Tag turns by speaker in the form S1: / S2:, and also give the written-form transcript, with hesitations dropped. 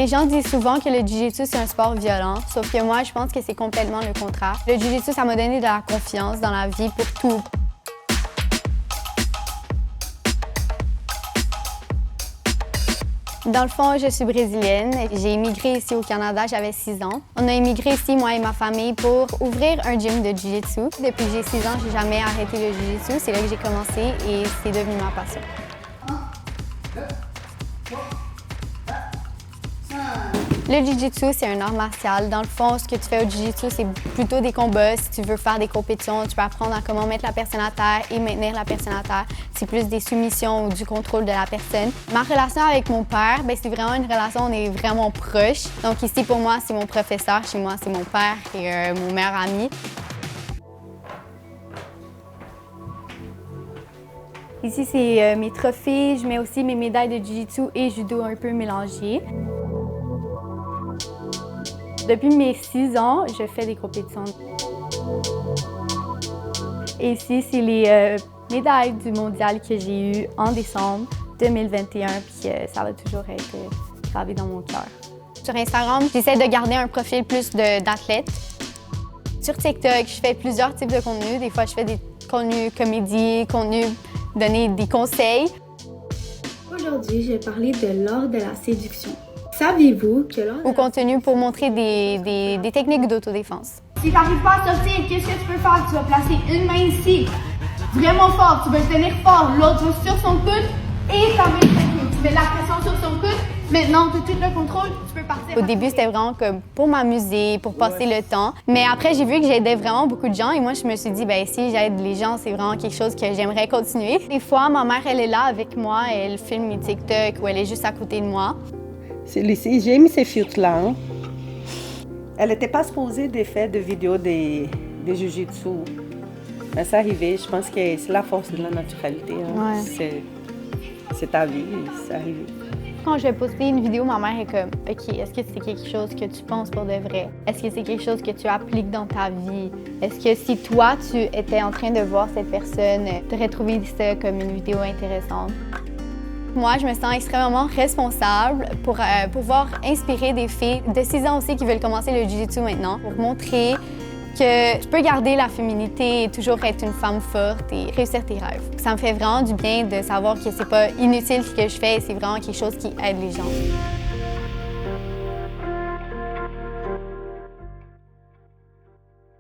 S1: Les gens disent souvent que le jiu-jitsu, c'est un sport violent, sauf que moi, je pense que c'est complètement le contraire. Le jiu-jitsu, ça m'a donné de la confiance dans la vie pour tout. Dans le fond, je suis brésilienne. J'ai immigré ici au Canada, j'avais 6 ans. On a immigré ici, moi et ma famille, pour ouvrir un gym de jiu-jitsu. Depuis que j'ai 6 ans, j'ai jamais arrêté le jiu-jitsu. C'est là que j'ai commencé et c'est devenu ma passion. Le jiu-jitsu, c'est un art martial. Dans le fond, ce que tu fais au jiu-jitsu, c'est plutôt des combats. Si tu veux faire des compétitions, tu peux apprendre à comment mettre la personne à terre et maintenir la personne à terre. C'est plus des soumissions ou du contrôle de la personne. Ma relation avec mon père, c'est vraiment une relation, on est vraiment proches. Donc ici, pour moi, c'est mon professeur. Chez moi, c'est mon père et mon meilleur ami. Ici, c'est mes trophées. Je mets aussi mes médailles de jiu-jitsu et judo un peu mélangées. Depuis mes 6 ans, je fais des compétitions. Et ici, c'est les médailles du mondial que j'ai eues en décembre 2021, puis ça va toujours être gravé dans mon cœur. Sur Instagram, j'essaie de garder un profil plus d'athlète. Sur TikTok, je fais plusieurs types de contenus. Des fois, je fais des contenus comédie, contenus donner des conseils.
S2: Aujourd'hui, je vais parler de l'art de la séduction. Saviez-vous que l'art
S1: Au contenu pour montrer des techniques d'autodéfense.
S3: Si tu n'arrives pas à sortir, qu'est-ce que tu peux faire? Tu vas placer une main ici, vraiment fort. Tu vas le tenir fort, l'autre sur son coude et ta main sur le coude. Tu mets la pression sur son coude. Maintenant, tu as tout le contrôle, tu peux partir.
S1: Au début, c'était vraiment comme pour m'amuser, pour passer le temps. Mais après, j'ai vu que j'aidais vraiment beaucoup de gens et moi, je me suis dit, si j'aide les gens, c'est vraiment quelque chose que j'aimerais continuer. Des fois, ma mère, elle est là avec moi, elle filme mes TikTok ou elle est juste à côté de moi.
S4: J'ai mis ces filtres-là. Hein. Elle n'était pas supposée de faire de vidéos de jiu-jitsu. Mais ça arrivait. Je pense que c'est la force de la naturalité. Hein.
S1: Ouais.
S4: C'est ta vie, c'est arrivé.
S1: Quand je vais poster une vidéo, ma mère est comme « OK, est-ce que c'est quelque chose que tu penses pour de vrai? Est-ce que c'est quelque chose que tu appliques dans ta vie? Est-ce que si toi, tu étais en train de voir cette personne, tu aurais trouvé ça comme une vidéo intéressante? » Moi, je me sens extrêmement responsable pour pouvoir inspirer des filles de 6 ans aussi qui veulent commencer le jiu-jitsu maintenant, pour montrer que tu peux garder la féminité et toujours être une femme forte et réussir tes rêves. Ça me fait vraiment du bien de savoir que c'est pas inutile ce que je fais, c'est vraiment quelque chose qui aide les gens.